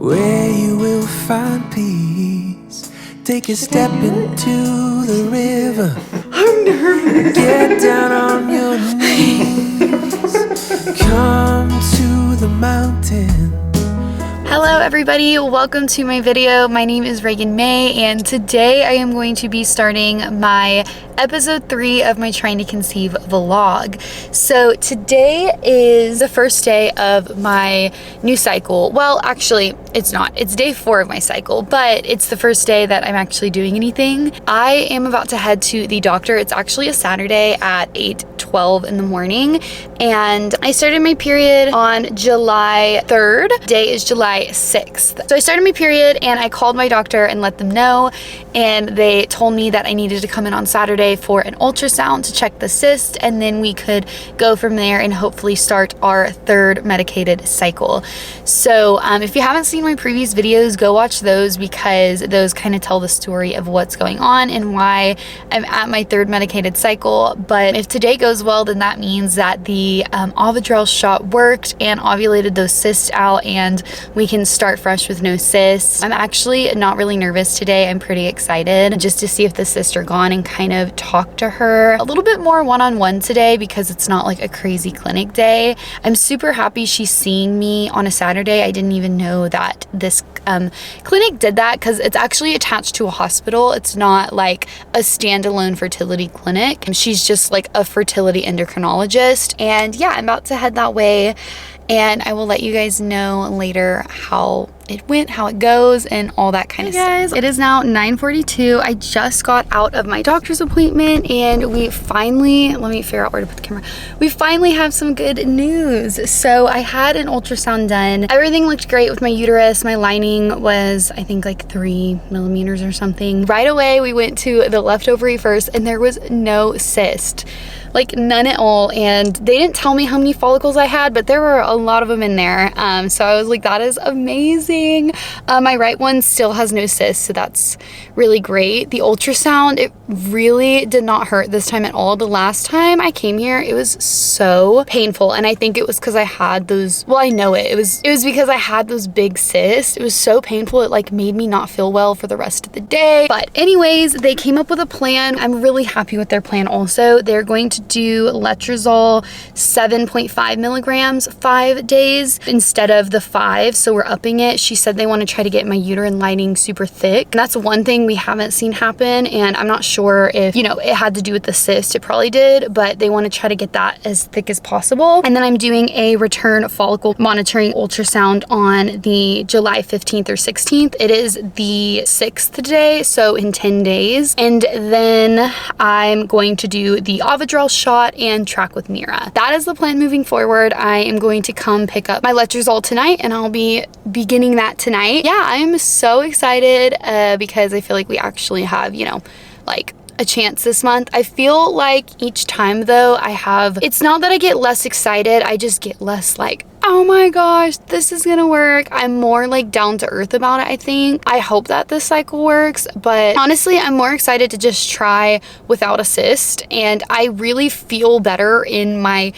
where you will find peace. Take a step into the river. I'm nervous. Get down on your knees. Come to the mountain. Hello everybody, welcome to my video. My name is Reagan May and today I am going to be starting my episode 3 of my Trying to Conceive vlog. So today is the first day of my new cycle. Well, actually it's not. It's day 4 of my cycle, but it's the first day that I'm actually doing anything. I am about to head to the doctor. It's actually a Saturday at 8:12 in the morning and I started my period on July 3rd. Today is July 6th. So I started my period and I called my doctor and let them know, and they told me that I needed to come in on Saturday for an ultrasound to check the cyst, and then we could go from there and hopefully start our 3rd medicated cycle. So if you haven't seen my previous videos, go watch those because those kind of tell the story of what's going on and why I'm at my 3rd medicated cycle. But if today goes well, then that means that the Ovidrel shot worked and ovulated those cysts out and we can start fresh with no cysts. I'm actually not really nervous today. I'm pretty excited just to see if the cysts are gone and kind of talk to her a little bit more one-on-one today because it's not like a crazy clinic day. I'm super happy she's seeing me on a Saturday. I didn't even know that this clinic did that because it's actually attached to a hospital. It's not like a standalone fertility clinic. She's just like a fertility endocrinologist. And yeah, I'm about to head that way and I will let you guys know later how it went, how it goes, and all that kind of stuff. Guys, it is now 9:42. I just got out of my doctor's appointment and we finally, let me figure out where to put the camera. We finally have some good news. So I had an ultrasound done. Everything looked great with my uterus. My lining was, I think, like 3 millimeters or something. Right away, we went to the left ovary first and there was no cyst. Like none at all, and they didn't tell me how many follicles I had, but there were a lot of them in there, so I was like, that is amazing. My right one still has no cysts, so that's really great. The ultrasound, it really did not hurt this time at all. The last time I came here, it was so painful, and I think it was because I had those, well, I know it was because I had those big cysts. It was so painful, it like made me not feel well for the rest of the day. But anyways, they came up with a plan. I'm really happy with their plan also. They're going to do letrozole 7.5 milligrams 5 days instead of the 5, so we're upping it. She said they want to try to get my uterine lining super thick, and that's one thing we haven't seen happen, and I'm not sure if, you know, it had to do with the cyst. It probably did, but they want to try to get that as thick as possible. And then I'm doing a return follicle monitoring ultrasound on the July 15th or 16th. It is the 6th today, so in 10 days. And then I'm going to do the Ovidrel shot and track with Mira. That is the plan moving forward. I am going to come pick up my letrozole tonight and I'll be beginning that tonight. Yeah, I'm so excited because I feel like we actually have, you know, like a chance this month. I feel like each time though it's not that I get less excited, I just get less like, oh my gosh, this is gonna work. I'm more like down to earth about it, I think. I hope that this cycle works, but honestly, I'm more excited to just try without a cyst, and I really feel better in my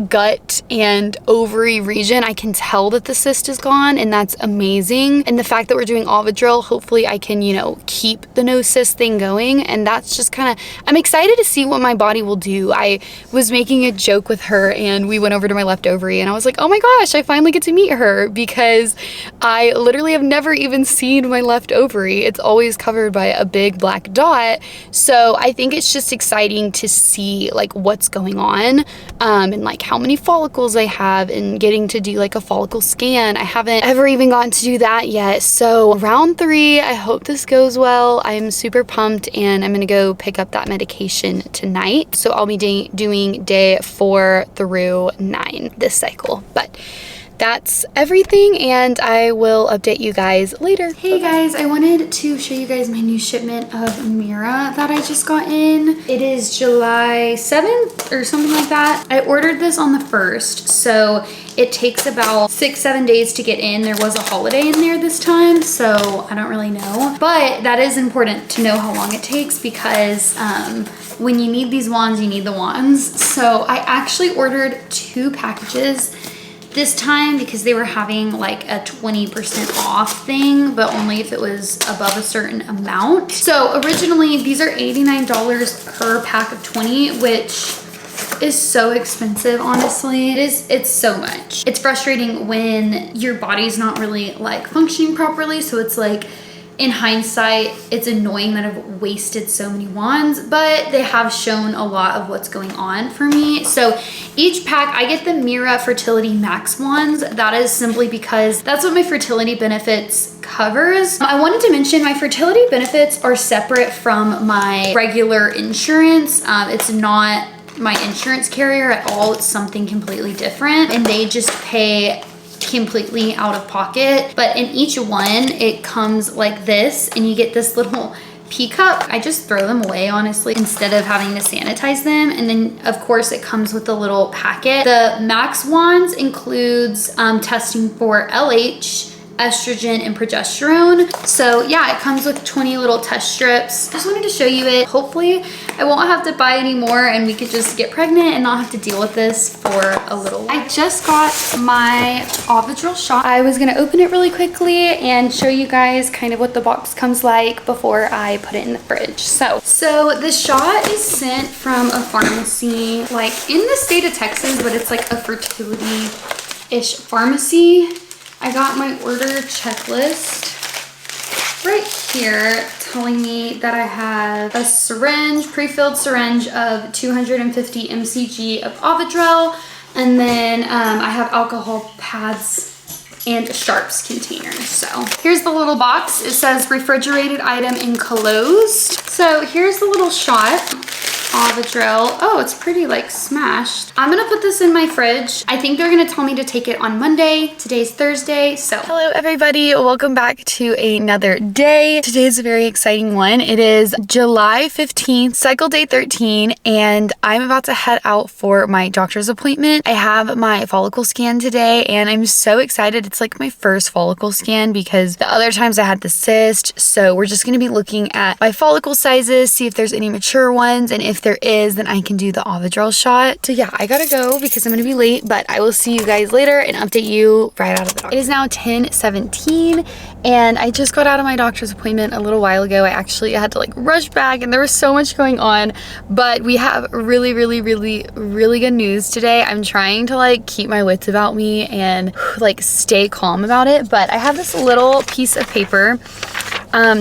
gut and ovary region. I can tell that the cyst is gone, and that's amazing. And the fact that we're doing Ovidrel, hopefully I can, you know, keep the no cyst thing going, and that's just kind of, I'm excited to see what my body will do. I was making a joke with her, and we went over to my left ovary, and I was like, oh my gosh, I finally get to meet her, because I literally have never even seen my left ovary. It's always covered by a big black dot. So I think it's just exciting to see like what's going on, and like how many follicles I have, and getting to do like a follicle scan. I haven't ever even gotten to do that yet. So round 3, I hope this goes well. I'm super pumped, and I'm gonna go pick up that medication tonight. So I'll be doing day 4 through 9 this cycle. But that's everything, and I will update you guys later. Hey guys, I wanted to show you guys my new shipment of Mira that I just got in. It is July 7th or something like that. I ordered this on the 1st, so it takes about 6-7 days to get in. There was a holiday in there this time, so I don't really know. But that is important to know how long it takes, because when you need these wands, you need the wands. So I actually ordered 2 packages. this time because they were having like a 20% off thing, but only if it was above a certain amount. So originally these are $89 per pack of 20, which is so expensive, honestly. It's so much. It's frustrating when your body's not really like functioning properly, so it's like, in hindsight, it's annoying that I've wasted so many wands, but they have shown a lot of what's going on for me. So each pack, I get the Mira Fertility Max wands. That is simply because that's what my fertility benefits covers. I wanted to mention my fertility benefits are separate from my regular insurance. It's not my insurance carrier at all. It's something completely different, and they just pay completely out of pocket. But in each one, it comes like this, and you get this little pee cup. I just throw them away, honestly, instead of having to sanitize them. And then of course it comes with a little packet. The Max wands includes testing for LH, estrogen, and progesterone. So yeah, it comes with 20 little test strips. Just wanted to show you it. Hopefully I won't have to buy any more and we could just get pregnant and not have to deal with this for a little while. I just got my Ovidrel shot. I was gonna open it really quickly and show you guys kind of what the box comes like before I put it in the fridge. So the shot is sent from a pharmacy like in the state of Texas, but it's like a fertility-ish pharmacy. I got my order checklist right here telling me that I have a syringe, pre-filled syringe of 250 mcg of Ovidrel, and then I have alcohol pads and a sharps container. So here's the little box. It says refrigerated item enclosed. So here's the little shot. Ovidrel. Oh, it's pretty like smashed. I'm gonna put this in my fridge. I think they're gonna tell me to take it on Monday. Today's Thursday, so. Hello everybody, welcome back to another day. Today's a very exciting one. It is July 15th, cycle day 13, and I'm about to head out for my doctor's appointment. I have my follicle scan today, and I'm so excited. It's like my first follicle scan because the other times I had the cyst, so we're just gonna be looking at my follicle sizes, see if there's any mature ones, and if there is, then I can do the Ovidrel shot. So yeah, I gotta go because I'm gonna be late, but I will see you guys later and update you right out of the doctor. It is now 10:17 and I just got out of my doctor's appointment a little while ago. I actually had to like rush back and there was so much going on, but we have really good news today. I'm trying to like keep my wits about me and like stay calm about it, but I have this little piece of paper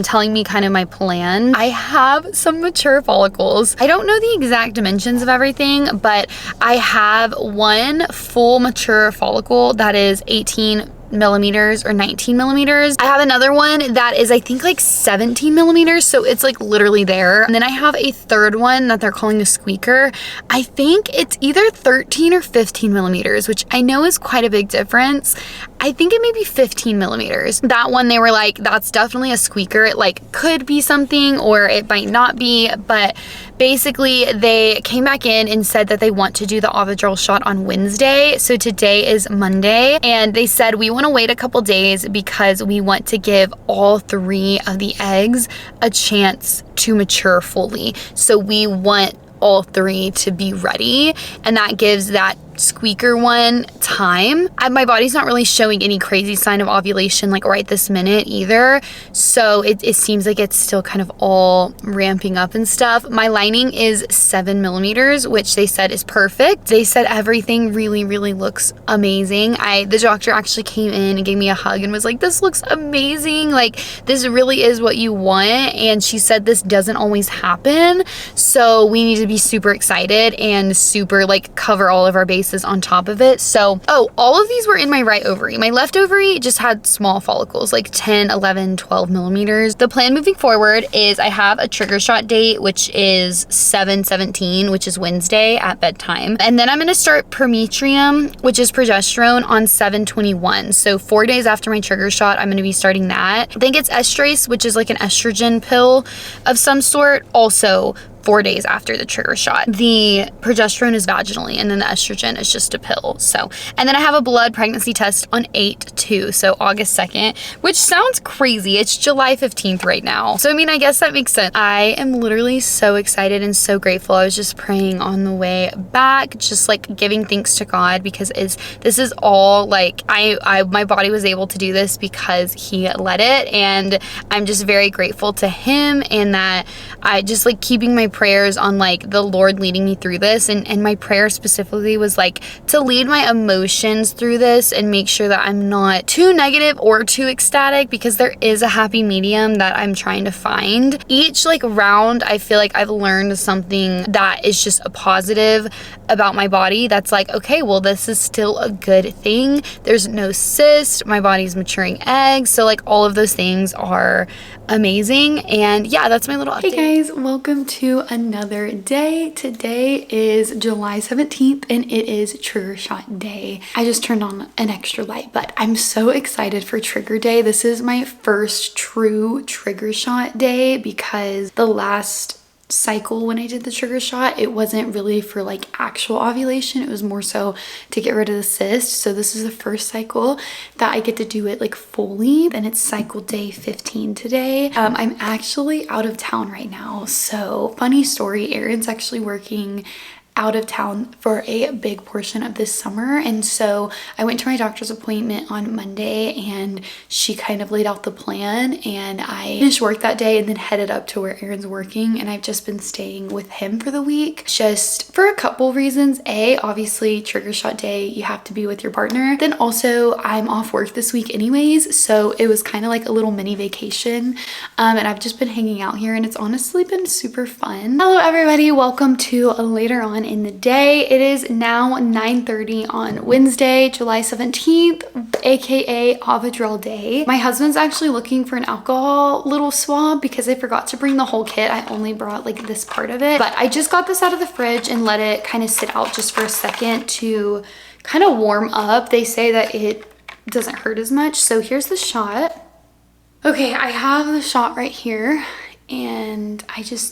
telling me kind of my plan. I have some mature follicles. I don't know the exact dimensions of everything, but I have one full mature follicle that is 18 millimeters or 19 millimeters. I have another one that is I think like 17 millimeters, so it's like literally there. And then I have a third one that they're calling a squeaker. I think it's either 13 or 15 millimeters, which I know is quite a big difference. I think it may be 15 millimeters. That one, they were like, that's definitely a squeaker. It like could be something or it might not be, but basically they came back in and said that they want to do the Ovidrel shot on Wednesday. So today is Monday, and they said we want to wait a couple days because we want to give all 3 of the eggs a chance to mature fully. So we want all 3 to be ready, and that gives that squeaker one time. My body's not really showing any crazy sign of ovulation like right this minute either, so it seems like it's still kind of all ramping up and stuff. My lining is 7 millimeters, which they said is perfect. They said everything really looks amazing. The doctor actually came in and gave me a hug and was like, this looks amazing, like this really is what you want. And she said this doesn't always happen, so we need to be super excited and super like cover all of our bases on top of it. So, all of these were in my right ovary. My left ovary just had small follicles, like 10, 11, 12 millimeters. The plan moving forward is I have a trigger shot date, which is 7/17, which is Wednesday at bedtime. And then I'm going to start permetrium, which is progesterone, on 7/21. So 4 days after my trigger shot, I'm going to be starting that. I think it's estrase, which is like an estrogen pill of some sort, also 4 days after the trigger shot. The progesterone is vaginally, and then the estrogen is just a pill. So, and then I have a blood pregnancy test on 8/2, so August 2nd, which sounds crazy. It's July 15th right now. So, I mean, I guess that makes sense. I am literally so excited and so grateful. I was just praying on the way back, just like giving thanks to God, because this is all like, my body was able to do this because he let it, and I'm just very grateful to him, and that I just like keeping my prayers on like the Lord leading me through this, and my prayer specifically was like to lead my emotions through this and make sure that I'm not too negative or too ecstatic, because there is a happy medium that I'm trying to find. Each like round, I feel like I've learned something that is just a positive about my body, that's like, okay, well, this is still a good thing. There's no cyst, my body's maturing eggs, so like all of those things are amazing. And yeah, that's my little update. Hey guys, welcome to another day. Today is July 17th and it is trigger shot day. I just turned on an extra light, but I'm so excited for trigger day. This is my first true trigger shot day, because the last cycle when I did the trigger shot, it wasn't really for like actual ovulation, it was more so to get rid of the cyst. So this is the first cycle that I get to do it like fully, and it's cycle day 15 today. I'm actually out of town right now, so funny story, Erin's actually working out of town for a big portion of this summer, and so I went to my doctor's appointment on Monday, and she kind of laid out the plan, and I finished work that day and then headed up to where Erin's working, and I've just been staying with him for the week, just for a couple reasons. A, obviously trigger shot day, you have to be with your partner. Then also I'm off work this week anyways, so it was kind of like a little mini vacation, and I've just been hanging out here, and it's honestly been super fun. Hello everybody, welcome to later on in the day. It is now 9:30 on Wednesday, July 17th, aka Ovidrel day. My husband's actually looking for an alcohol little swab because I forgot to bring the whole kit. I only brought like this part of it, but I just got this out of the fridge and let it kind of sit out just for a second to kind of warm up. They say that it doesn't hurt as much. So here's the shot. Okay, I have the shot right here, and I just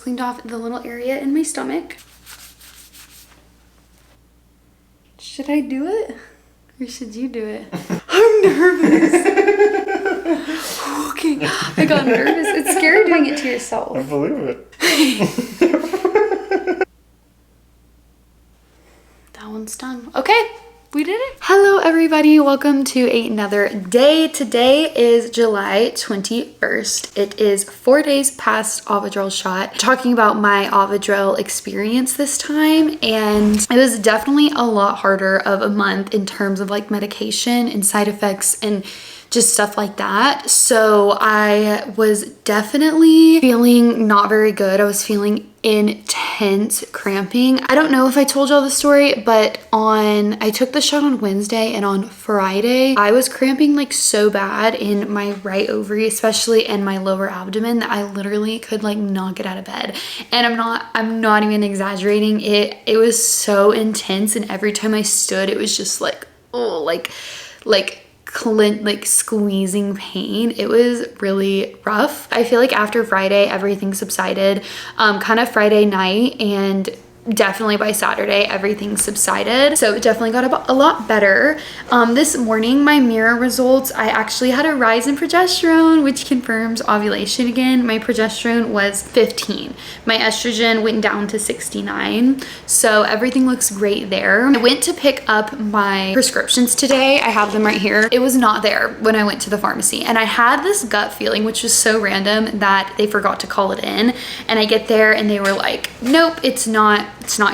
cleaned off the little area in my stomach. Should I do it? Or should you do it? I'm nervous. Okay, I got nervous. It's scary doing it to yourself. I believe it. That one's done. Okay. We did it. Hello everybody, welcome to another day. Today is July 21st. It is 4 days past Ovidrel shot. Talking about my Ovidrel experience this time, and it was definitely a lot harder of a month in terms of like medication and side effects and just stuff like that. So I was definitely feeling not very good. I was feeling intense cramping. I don't know if I told y'all the story, but I took the shot on Wednesday, and on Friday I was cramping like so bad in my right ovary, especially in my lower abdomen, that I literally could like not get out of bed. And I'm not even exaggerating. It was so intense, and every time I stood it was just like, oh, like squeezing pain. It was really rough. I feel like after Friday everything subsided, kind of Friday night, and definitely by Saturday everything subsided, so it definitely got a lot better. This morning, my mirror results, I actually had a rise in progesterone, which confirms ovulation again. My progesterone was 15, my estrogen went down to 69, so everything looks great there. I went to pick up my prescriptions today. I have them right here. It was not there when I went to the pharmacy, and I had this gut feeling, which was so random, that they forgot to call it in, and I get there and they were like, nope, it's not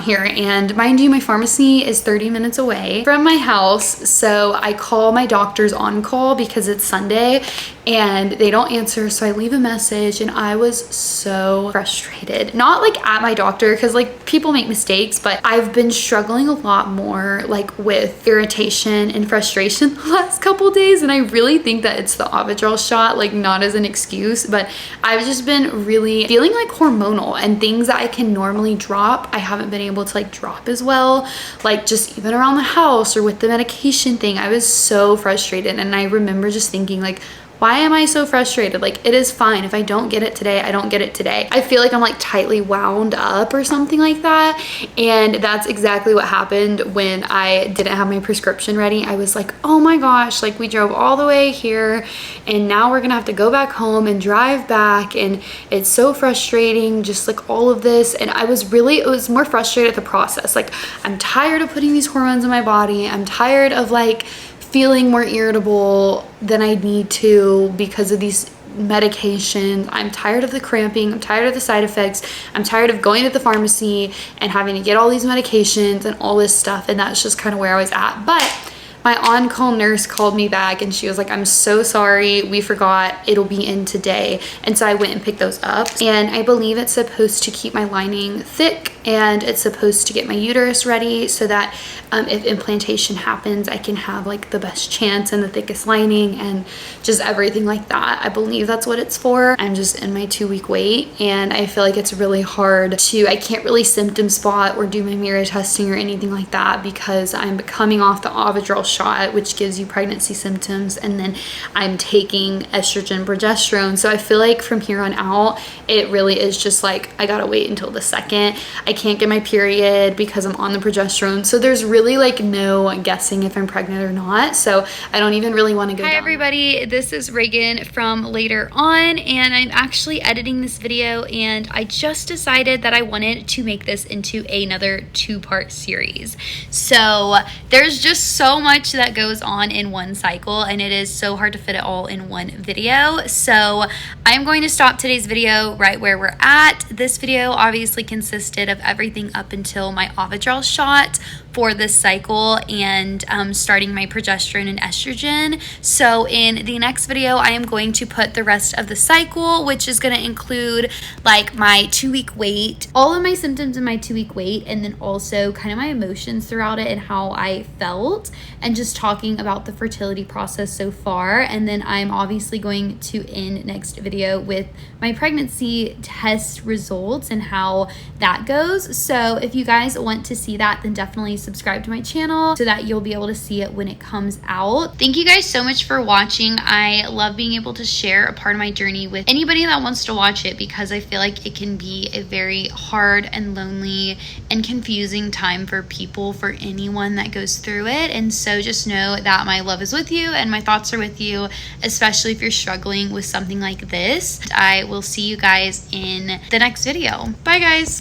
here. And mind you, my pharmacy is 30 minutes away from my house, so I call my doctor's on call because it's Sunday and they don't answer, so I leave a message, and I was so frustrated. Not like at my doctor, because like people make mistakes, but I've been struggling a lot more like with irritation and frustration the last couple days, and I really think that it's the Ovidrel shot, like not as an excuse, but I've just been really feeling like hormonal, and things that I can normally drop, I haven't been able to like drop as well, like just even around the house or with the medication thing. I was so frustrated, and I remember just thinking like, why am I so frustrated? Like, it is fine. If I don't get it today, I don't get it today. I feel like I'm like tightly wound up or something like that. And that's exactly what happened when I didn't have my prescription ready. I was like, oh my gosh, like we drove all the way here and now we're gonna have to go back home and drive back, and it's so frustrating, just like all of this. And it was more frustrated at the process. Like, I'm tired of putting these hormones in my body. I'm tired of like feeling more irritable than I need to because of these medications. I'm tired of the cramping. I'm tired of the side effects. I'm tired of going to the pharmacy and having to get all these medications and all this stuff. And that's just kind of where I was at. But my on-call nurse called me back and she was like, I'm so sorry, we forgot, it'll be in today. And so I went and picked those up, and I believe it's supposed to keep my lining thick, and it's supposed to get my uterus ready so that if implantation happens, I can have like the best chance and the thickest lining and just everything like that. I believe that's what it's for. I'm just in my 2-week wait, and I feel like it's really hard I can't really symptom spot or do my mirror testing or anything like that because I'm coming off the Ovidrel shot, which gives you pregnancy symptoms, and then I'm taking estrogen, progesterone. So I feel like from here on out, it really is just like, I gotta wait until the second. I can't get my period because I'm on the progesterone. So there's really like no guessing if I'm pregnant or not. So I don't even really want to go down. Hi everybody, this is Reagan from Later On, and I'm actually editing this video, and I just decided that I wanted to make this into another 2-part series. So there's just so much that goes on in one cycle, and it is so hard to fit it all in one video. So I'm going to stop today's video right where we're at. This video obviously consisted of everything up until my Ovidrel shot for this cycle and starting my progesterone and estrogen. So in the next video, I am going to put the rest of the cycle, which is going to include like my 2-week wait, all of my symptoms in my 2-week wait, and then also kind of my emotions throughout it and how I felt, and just talking about the fertility process so far. And then I'm obviously going to end next video with my pregnancy test results and how that goes. So if you guys want to see that, then definitely subscribe to my channel so that you'll be able to see it when it comes out. Thank you guys so much for watching. I love being able to share a part of my journey with anybody that wants to watch it, because I feel like it can be a very hard and lonely and confusing time for people, for anyone that goes through it. And so just know that my love is with you and my thoughts are with you, especially if you're struggling with something like this. I will see you guys in the next video. Bye guys.